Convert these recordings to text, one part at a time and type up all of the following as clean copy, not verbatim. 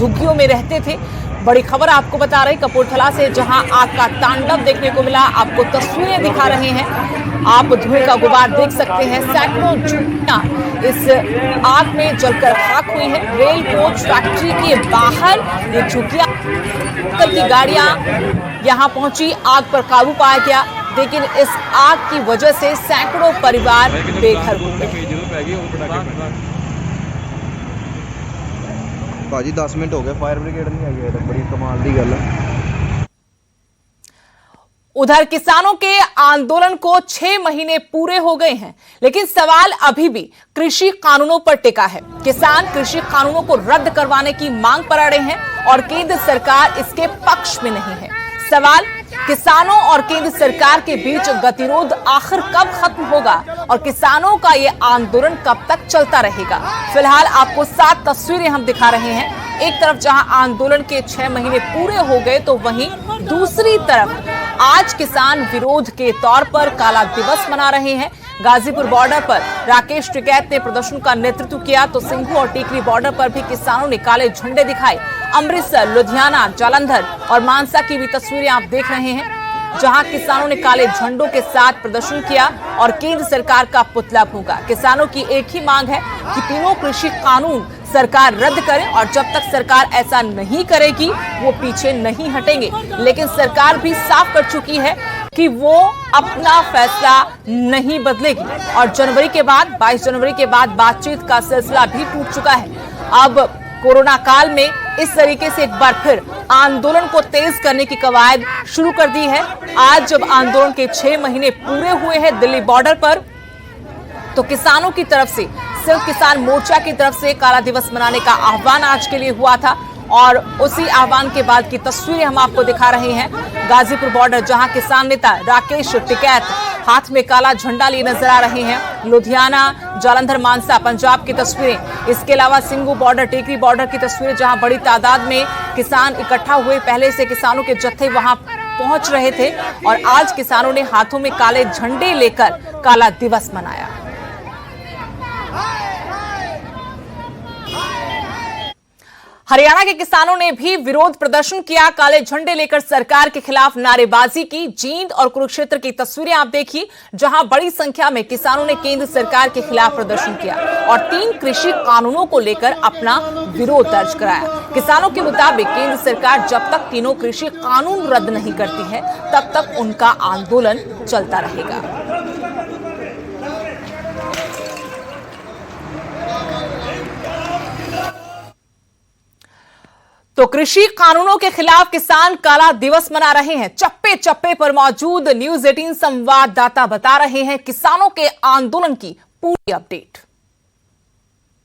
झुग्गियों में रहते थे। बड़ी खबर आपको बता रहे कपूरथला से, जहां आग का तांडव देखने को मिला। आपको तस्वीरें दिखा रहे हैं, आप धुएं का गुबार देख सकते हैं। सैकड़ों झुग्गियां इस आग में जलकर खाक हुई है। रेल कोच फैक्ट्री के बाहर ये झुग्गियां की गाड़ियां यहां पहुंची, आग पर काबू पाया गया, लेकिन इस आग की वजह से सैकड़ों परिवार बेघर हो गए। भाजी 10 मिनट हो गए, फायर ब्रिगेड नहीं आई है, बड़ी कमाल दी गल है। उधर किसानों के आंदोलन को 6 महीने पूरे हो गए हैं, लेकिन सवाल अभी भी कृषि कानूनों पर टिका है। किसान कृषि कानूनों को रद्द करवाने की मांग पर अड़े हैं और केंद्र सरकार इसके पक्ष में नहीं है। सवाल किसानों और केंद्र सरकार के बीच गतिरोध आखिर कब खत्म होगा और किसानों का ये आंदोलन कब तक चलता रहेगा। फिलहाल आपको 7 तस्वीरें हम दिखा रहे हैं। एक तरफ जहां आंदोलन के 6 महीने पूरे हो गए, तो वहीं दूसरी तरफ आज किसान विरोध के तौर पर काला दिवस मना रहे हैं। गाजीपुर बॉर्डर पर राकेश टिकैत ने प्रदर्शन का नेतृत्व किया, तो सिंघू और टीकरी बॉर्डर पर भी किसानों ने काले झंडे दिखाए। अमृतसर, लुधियाना, जालंधर और मानसा की भी तस्वीरें आप देख रहे हैं, जहां किसानों ने काले झंडों के साथ प्रदर्शन किया और केंद्र सरकार का पुतला फूंका। किसानों की एक ही मांग है कि तीनों कृषि कानून सरकार रद्द करे, और जब तक सरकार ऐसा नहीं करेगी वो पीछे नहीं हटेंगे। लेकिन सरकार भी साफ कर चुकी है कि वो अपना फैसला नहीं बदलेगी, और जनवरी के बाद 22 जनवरी के बाद बातचीत का सिलसिला भी टूट चुका है। अब कोरोना काल में इस तरीके से एक बार फिर आंदोलन को तेज करने की कवायद शुरू कर दी है। आज जब आंदोलन के 6 महीने पूरे हुए हैं दिल्ली बॉर्डर पर, तो किसानों की तरफ से, सिर्फ किसान मोर्चा की तरफ से काला दिवस मनाने का आह्वान आज के लिए हुआ था, और उसी आह्वान के बाद की तस्वीरें हम आपको दिखा रहे हैं। गाजीपुर बॉर्डर, जहां किसान नेता राकेश टिकैत हाथ में काला झंडा लिए नजर आ रहे हैं। लुधियाना, जालंधर, मानसा, पंजाब की तस्वीरें। इसके अलावा सिंघू बॉर्डर, टीकरी बॉर्डर की तस्वीरें, जहां बड़ी तादाद में किसान इकट्ठा हुए। पहले से किसानों के जत्थे वहां पहुंच रहे थे और आज किसानों ने हाथों में काले झंडे लेकर काला दिवस मनाया। हरियाणा के किसानों ने भी विरोध प्रदर्शन किया, काले झंडे लेकर सरकार के खिलाफ नारेबाजी की। जींद और कुरुक्षेत्र की तस्वीरें आप देखिए, जहां बड़ी संख्या में किसानों ने केंद्र सरकार के खिलाफ प्रदर्शन किया और 3 कृषि कानूनों को लेकर अपना विरोध दर्ज कराया। किसानों के मुताबिक केंद्र सरकार जब तक तीनों कृषि कानून रद्द नहीं करती है, तब तक उनका आंदोलन चलता रहेगा। तो कृषि कानूनों के खिलाफ किसान काला दिवस मना रहे हैं। चप्पे चप्पे पर मौजूद न्यूज 18 संवाददाता बता रहे हैं किसानों के आंदोलन की पूरी अपडेट।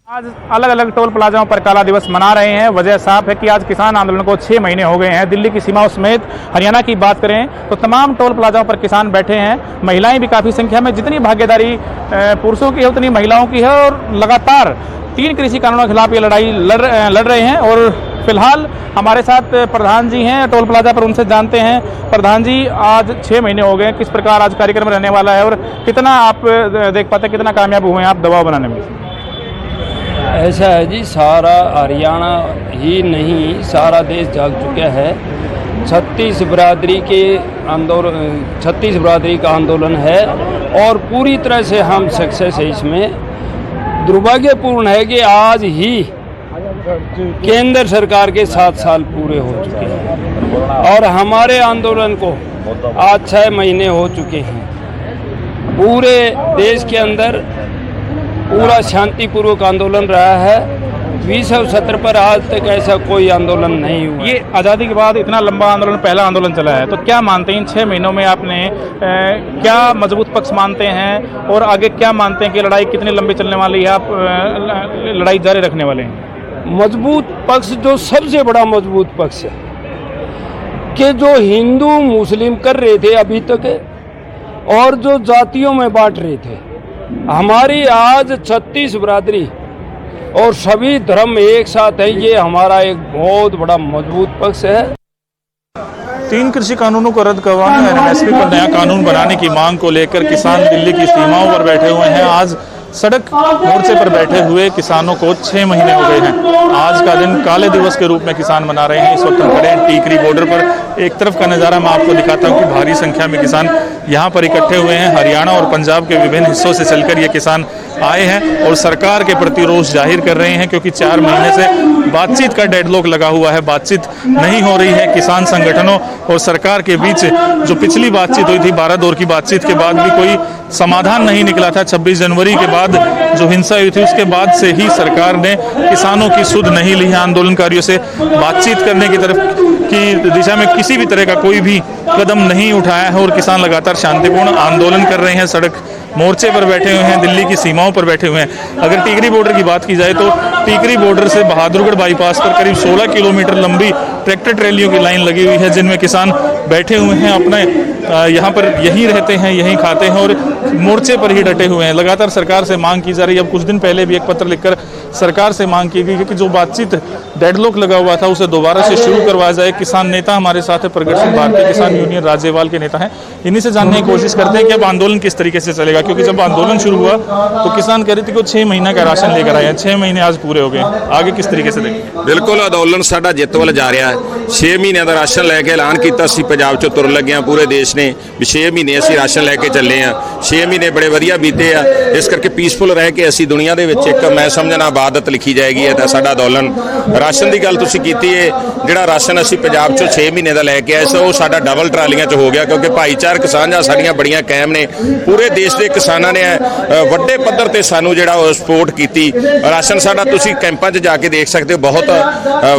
आज अलग अलग टोल प्लाजाओं पर काला दिवस मना रहे हैं। वजह साफ है कि आज किसान आंदोलन को 6 महीने हो गए हैं। दिल्ली की सीमाओं समेत हरियाणा की बात करें तो तमाम टोल प्लाजाओं पर किसान बैठे हैं। महिलाएं भी काफ़ी संख्या में, जितनी भागीदारी पुरुषों की है उतनी महिलाओं की है, और लगातार 3 कृषि कानूनों के खिलाफ ये लड़ाई लड़ रहे हैं। और फिलहाल हमारे साथ प्रधान जी हैं टोल प्लाजा पर, उनसे जानते हैं। प्रधान जी, आज 6 महीने हो गए, किस प्रकार आज कार्यक्रम रहने वाला है और कितना आप देख पाते, कितना कामयाब हुए हैं आप दबाव बनाने में? ऐसा है जी, सारा हरियाणा ही नहीं सारा देश जाग चुका है। 36 बिरादरी के आंदोलन, 36 बिरादरी का आंदोलन है और पूरी तरह से हम सक्सेस है इसमें। दुर्भाग्यपूर्ण है कि आज ही केंद्र सरकार के 7 साल पूरे हो चुके हैं और हमारे आंदोलन को आज 6 महीने हो चुके हैं। पूरे देश के अंदर पूरा शांतिपूर्वक आंदोलन रहा है। 2070 पर आज तक ऐसा कोई आंदोलन नहीं हुआ। ये आज़ादी के बाद इतना लंबा आंदोलन, पहला आंदोलन चला है, तो क्या मानते हैं इन 6 महीनों में आपने क्या मजबूत पक्ष मानते हैं और आगे क्या मानते हैं कि लड़ाई कितनी लंबी चलने वाली है, आप लड़ाई जारी रखने वाले हैं? मजबूत पक्ष, जो सबसे बड़ा मजबूत पक्ष है कि जो हिंदू मुस्लिम कर रहे थे अभी तक और जो जातियों में बांट रहे थे, हमारी आज 36 बिरादरी और सभी धर्म एक साथ है, ये हमारा एक बहुत बड़ा मजबूत पक्ष है। 3 कृषि कानूनों को रद्द करवाने और एमएसपी पर नया कानून बनाने की मांग को लेकर किसान दिल्ली की सीमाओं पर बैठे हुए हैं। आज सड़क मोर्चे पर बैठे हुए किसानों को 6 महीने हो गए हैं। आज का दिन काले दिवस के रूप में किसान मना रहे हैं। इस वक्त हम खड़े हैं टीकरी बॉर्डर पर। एक तरफ का नज़ारा मैं आपको दिखाता हूँ कि भारी संख्या में किसान यहाँ पर इकट्ठे हुए हैं। हरियाणा और पंजाब के विभिन्न हिस्सों से चलकर ये किसान आए हैं और सरकार के प्रति रोष जाहिर कर रहे हैं, क्योंकि 4 महीने से बातचीत का डेडलॉक लगा हुआ है। बातचीत नहीं हो रही है किसान संगठनों और सरकार के बीच। जो पिछली बातचीत हुई थी 12 दौर की बातचीत के बाद भी कोई समाधान नहीं निकला था। 26 जनवरी के बाद जो हिंसा हुई थी उसके बाद से ही सरकार ने किसानों की सुध नहीं ली है। आंदोलनकारियों से बातचीत करने की तरफ की दिशा में किसी भी तरह का कोई भी कदम नहीं उठाया है और किसान लगातार शांतिपूर्ण आंदोलन कर रहे हैं। सड़क मोर्चे पर बैठे हुए हैं, दिल्ली की सीमाओं पर बैठे हुए हैं। अगर टीकरी बॉर्डर की बात की जाए तो टीकरी बॉर्डर से बहादुरगढ़ बाईपास पर करीब 16 किलोमीटर लंबी ट्रैक्टर ट्रैलियों की लाइन लगी हुई है, जिनमें किसान बैठे हुए हैं। अपने यहाँ पर यहीं रहते हैं, यहीं खाते हैं और मोर्चे पर ही डटे हुए हैं। लगातार सरकार से मांग की जा रही है। अब कुछ दिन पहले भी एक पत्र लिखकर सरकार से मांग की गई कि जो बातचीत डेडलॉक लगा हुआ था उसे दोबारा से शुरू करवाया जाए। किसान नेता हमारे साथ है, प्रगट सिंह, भारतीय किसान यूनियन राज्यपाल के नेता हैं। इन्हीं से जानने की कोशिश करते हैं कि अब आंदोलन किस तरीके से चलेगा, क्योंकि जब आंदोलन शुरू हुआ तो किसान कह रहे थे कि 6 महीना का राशन लेकर आए हैं। 6 महीने आज पूरे हो गए, आगे किस तरीके से देखेंगे? बिल्कुल अंदोलन साडा जिੱਤ ਵੱਲ जा रहा है। 6 महीने का राशन लैके ऐलान किया सी, पंजाब चों तुर लगे पूरे देश ने भी 6 महीने असीं राशन लैके चले हैं। 6 महीने बड़े वधिया बीते आ, इस करके पीसफुल रह के असीं दुनिया दे विच एक मैं समझना आबादत लिखी जाएगी है। तो साडा अंदोलन राशन की गल तुसीं कीती है, जिहड़ा राशन असीं पंजाब चों 6 महीने का लैके आए सो साडा डबल ट्रालियां च हो गया, क्योंकि भाईचारक साझां साडीਆਂ बड़ियां कायम ने। पूरे देश के किसानां ने ਵੱਡੇ पੱਧਰ ਤੇ ਸਾਨੂੰ ਜਿਹੜਾ ਉਹ ਸਪੋਰਟ ਕੀਤੀ। ਰਾਸ਼ਨ ਸਾਡਾ ਤੁਸੀਂ ਕੈਂਪਾਂ 'ਚ ਜਾ ਕੇ ਦੇਖ ਸਕਦੇ ਹੋ, ਬਹੁਤ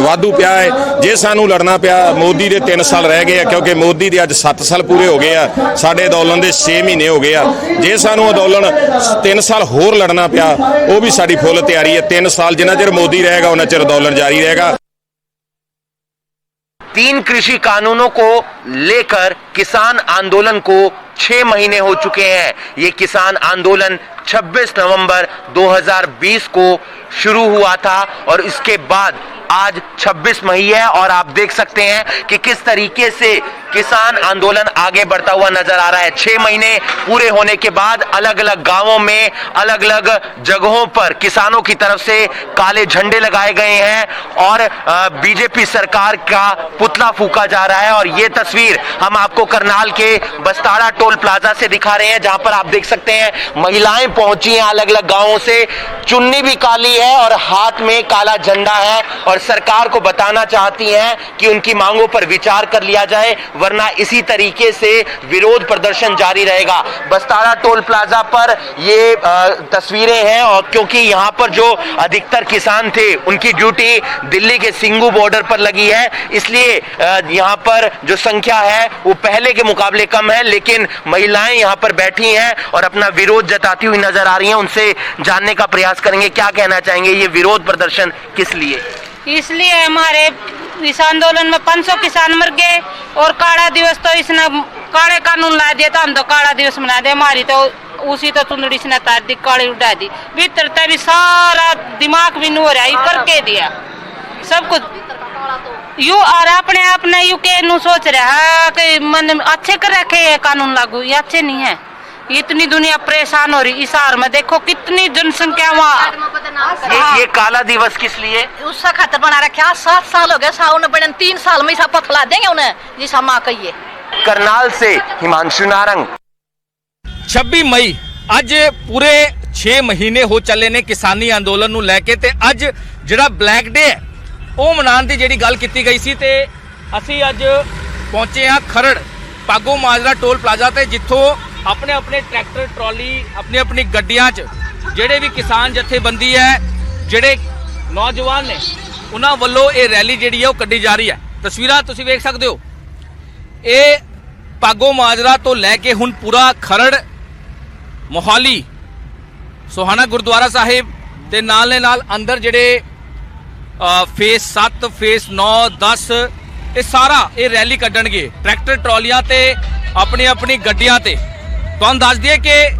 ਵਾਧੂ ਪਿਆ ਹੈ। ਜੇ ਸਾਨੂੰ ਲੜਨਾ ਪਿਆ, ਮੋਦੀ ਦੇ 3 ਸਾਲ ਰਹਿ ਗਏ ਆ, ਕਿਉਂਕਿ ਮੋਦੀ ਦੇ ਅੱਜ 7 ਸਾਲ ਪੂਰੇ ਹੋ ਗਏ ਆ, ਸਾਡੇ ਅੰਦੋਲਨ ਦੇ 6 ਮਹੀਨੇ ਹੋ ਗਏ ਆ। ਜੇ ਸਾਨੂੰ ਅੰਦੋਲਨ 3 ਸਾਲ ਹੋਰ ਲੜਨਾ ਪਿਆ, ਉਹ ਵੀ ਸਾਡੀ ਫੁੱਲ ਤਿਆਰੀ ਹੈ। 3 ਸਾਲ ਜਿੰਨਾ ਚਿਰ ਮੋਦੀ ਰਹੇਗਾ ਉਹਨਾਂ ਚਿਰ ਅੰਦੋਲਨ ਜਾਰੀ रहेगा। 3 कृषि कानूनों को लेकर किसान आंदोलन को 6 महीने हो चुके हैं। ये किसान आंदोलन 26 नवंबर 2020 को शुरू हुआ था और इसके बाद आज 26 मई है और आप देख सकते हैं कि किस तरीके से किसान आंदोलन आगे बढ़ता हुआ नजर आ रहा है। 6 महीने पूरे होने के बाद अलग अलग गांवों में, अलग अलग जगहों पर किसानों की तरफ से काले झंडे लगाए गए हैं और बीजेपी सरकार का पुतला फूका जा रहा है। और ये तस्वीर हम आपको करनाल के बस्ताड़ा टोल प्लाजा से दिखा रहे हैं, जहां पर आप देख सकते हैं महिलाएं पहुंची हैं अलग अलग गांवों से। चुन्नी भी काली है और हाथ में काला झंडा है और सरकार को बताना चाहती हैं कि उनकी मांगों पर विचार कर लिया जाए, वरना इसी तरीके से विरोध प्रदर्शन जारी रहेगा। बस्ताड़ा टोल प्लाजा पर ये तस्वीरें हैं और क्योंकि यहां पर जो अधिकतर किसान थे उनकी ड्यूटी दिल्ली के सिंगू बॉर्डर पर लगी है, इसलिए यहां पर जो संख्या है वो पहले के मुकाबले कम है, लेकिन महिलाएं यहां पर बैठी हैं और अपना विरोध जताती हुई नजर आ रही हैं। उनसे जानने का प्रयास करेंगे क्या कहना चाहेंगे, ये विरोध प्रदर्शन किस लिए? इसलिए हमारे इस आंदोलन में 500 किसान मर गए और काला दिवस तो इसने काले कानून ला दिया था, हम तो काला दिवस मना दे। हमारी तो उसी तो चुंदड़ी से तार दी, काली उड़ा दी, भीतर भी सारा दिमाग भी नहीं हो रहा है, करके दिया सब कुछ यू। और अपने अपने यू के नु सोच रहा है कि मन अच्छे कर रखे है कानून लागू, ये अच्छे नहीं है। इतनी दुनिया परेशान हो रही। इस हार में देखो कितनी जनसंख्या वहाँ। ये काला दिवस किस लिए? उसका खातर बना रखा। 7 साल हो गए साउन बने, 3 साल में सब पथला देंगे उन्हें जिसा माँ कहिए। करनाल से हिमांशु नारंग। 26 मई ਅੱਜ पूरे 6 महीने हो चले ने किसानी अंदोलन ਨੂੰ ਲੈ ਕੇ ਤੇ ਅੱਜ ਜਿਹੜਾ ਬਲੈਕ ਡੇ ਹੈ ਉਹ ਮਨਾਉਣ ਦੀ ਜਿਹੜੀ ਗੱਲ ਕੀਤੀ ਗਈ ਸੀ ਤੇ ਅਸੀਂ ਅੱਜ ਪਹੁੰਚੇ ਆ ਖਰੜ ਪਾਗੋ ਮਾਜਰਾ ਟੋਲ ਪਲਾਜ਼ਾ ਤੇ ਜਿੱਥੋਂ ਆਪਣੇ ਆਪਣੇ ਟਰੈਕਟਰ ਟਰਾਲੀ ਆਪਣੀ ਆਪਣੀ ਗੱਡੀਆਂ 'ਚ ਜਿਹੜੇ ਵੀ ਕਿਸਾਨ ਜਥੇਬੰਦੀ ਹੈ ਜਿਹੜੇ ਨੌਜਵਾਨ ਨੇ ਉਹਨਾਂ ਵੱਲੋਂ ਇਹ ਰੈਲੀ ਜਿਹੜੀ ਹੈ ਉਹ ਕੱਢੀ ਜਾ ਰਹੀ ਹੈ। ਤਸਵੀਰਾਂ ਤੁਸੀਂ ਵੇਖ ਸਕਦੇ ਹੋ। ਇਹ ਪਾਗੋ ਮਾਜਰਾ ਤੋਂ ਲੈ ਕੇ ਹੁਣ ਪੂਰਾ ਖਰੜ ਮੋਹਾਲੀ ਸੋਹਾਣਾ ਗੁਰਦੁਆਰਾ ਸਾਹਿਬ ਤੇ ਨਾਲ ਦੇ ਨਾਲ ਅੰਦਰ ਜਿਹੜੇ ਫੇਸ 7 ਫੇਸ 9 10 ਇਹ ਸਾਰਾ ਇਹ ਰੈਲੀ ਕੱਢਣਗੇ ਟਰੈਕਟਰ ਟਰਾਲੀਆਂ ਤੇ ਆਪਣੀ ਆਪਣੀ ਗੱਡੀਆਂ ਤੇ। ਤੁਹਾਨੂੰ ਦੱਸ ਦਈਏ ਕਿ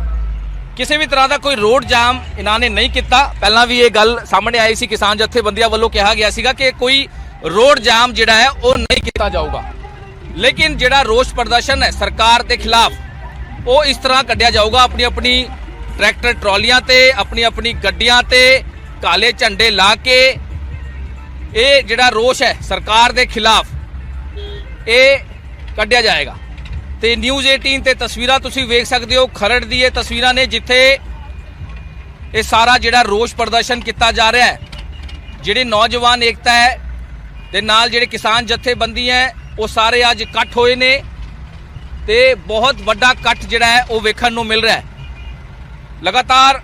ਕਿਸੇ ਵੀ ਤਰ੍ਹਾਂ ਦਾ ਕੋਈ ਰੋਡ ਜਾਮ ਇਹਨਾਂ ਨੇ ਨਹੀਂ ਕੀਤਾ। ਪਹਿਲਾਂ ਵੀ ਇਹ ਗੱਲ ਸਾਹਮਣੇ ਆਈ ਸੀ, ਕਿਸਾਨ ਜਥੇਬੰਦੀਆਂ ਵੱਲੋਂ ਕਿਹਾ ਗਿਆ ਸੀਗਾ ਕਿ ਕੋਈ ਰੋਡ ਜਾਮ ਜਿਹੜਾ ਹੈ ਉਹ ਨਹੀਂ ਕੀਤਾ ਜਾਊਗਾ, ਲੇਕਿਨ ਜਿਹੜਾ ਰੋਸ ਪ੍ਰਦਰਸ਼ਨ ਹੈ ਸਰਕਾਰ ਦੇ ਖਿਲਾਫ ਉਹ ਇਸ ਤਰ੍ਹਾਂ ਕੱਢਿਆ ਜਾਊਗਾ। ਆਪਣੀ ਆਪਣੀ ट्रैक्टर ट्रॉलियां ते अपनी अपनी गड्डियां ते काले झंडे ला के ये जिहड़ा रोष है सरकार के खिलाफ ये कढ़िया जाएगा। तो न्यूज़ 18 ते तस्वीरां तुसीं वेख सकते हो, खरड़ दी ये तस्वीरां ने जिथे ये सारा जिहड़ा रोष प्रदर्शन किया जा रहा है। जिहड़ी नौजवान एकता है ते नाल जिहड़े किसान जथेबंदी है वो सारे अज इकट्ठ होए ने ते बहुत वड्डा इकट्ठ जिहड़ा है वो वेखण नूं मिल रहा है। लगातार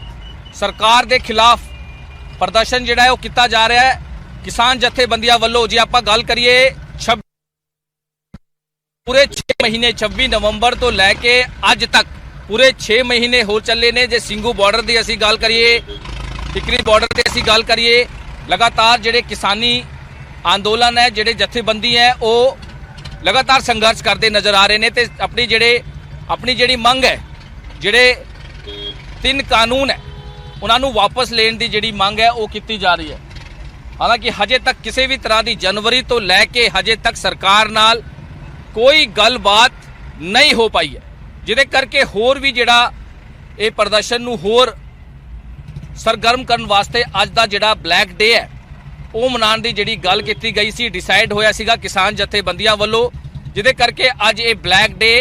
सरकार के खिलाफ प्रदर्शन जिहड़ा है वो किया जा रहा है किसान जथेबंदियां वल्लों। जे आपां गल करिए पूरे 6 महीने 26 नवंबर तो लैके अज तक पूरे 6 महीने हो चले ने। जे सिंघू बॉर्डर की असीं गल करिए, टिकरी बॉर्डर की असीं गल करिए, लगातार जिहड़े किसानी अंदोलन है, जिहड़े जथेबंदी है वो लगातार संघर्ष करते नज़र आ रहे हैं। तो अपनी जिहड़ी मंग है, जिहड़े 3 कानून है उन्होंने वापस लेने की जिहड़ी मंग है वो की जा रही है। हालांकि हजे तक किसी भी तरह की जनवरी तो लैके हजे तक सरकार नाल कोई गलबात नहीं हो पाई है, जिहदे करके होर भी जिहड़ा ये प्रदर्शन नूं होर सरगर्म करने वास्ते अज दा जिहड़ा ब्लैक डे है वो मनाने की जिहड़ी गल की गई सी, डिसाइड होया सीगा किसान जथेबंदियां वल्लों, जिहदे करके अज ये ब्लैक डे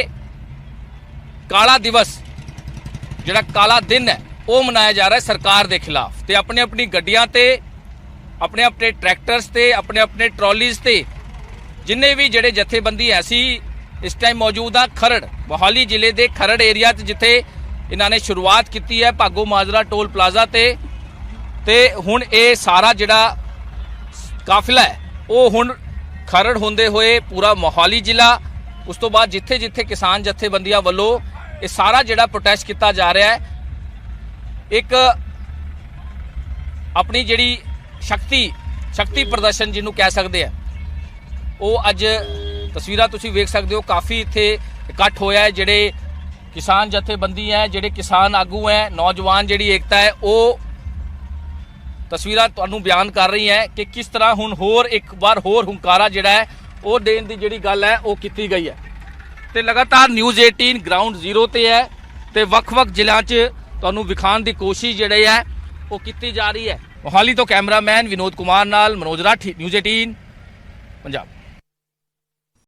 काला दिवस जिहड़ा काला दिन है वो मनाया जा रहा है सरकार के खिलाफ। तो अपने अपनी गड्डियां ते अपने अपने ट्रैक्टर्स ते अपने अपने ट्रॉलीज ते जिन्ने भी जिहड़े जथेबंदी ऐसी इस टाइम मौजूद आ खरड़ मोहाली जिले के खरड़ एरिया जिथे इन्होंने शुरुआत की है भागो माजरा टोल प्लाजा ते हुण ये सारा जिहड़ा काफिला है वो हुण खरड़ होंदे हुए पूरा मोहाली जिला, उस तो बाद जिथे जिथे किसान जथेबंदियां वल्लों ये सारा जिहड़ा प्रोटेस्ट किया जा रहा है, एक अपनी जिहड़ी शक्ति प्रदर्शन जिन्हों कह सकते हैं वो अज तस्वीरां तुसीं वेख सकते हो। काफ़ी इत्थे इकट्ठ होया है, जिहड़े किसान जथेबंदी है, जिहड़े किसान आगू हैं, नौजवान जिहड़ी एकता है वो तस्वीरां तुहानूं बयान कर रही हैं कि किस तरह हुण होर एक बार होर हुंकारा जिहड़ा है वो देण दी जिहड़ी गल है वो कीती गई है। तो लगातार न्यूज़ 18 ग्राउंड जीरो ते है तो वक्-वक् जिलों च तुहानूं विखाण दी कोशिश जिहड़ी है वो की जा रही है। मोहाली तो कैमरामैन विनोद कुमार नाल मनोज राठी, न्यूज़ 18 पंजाब।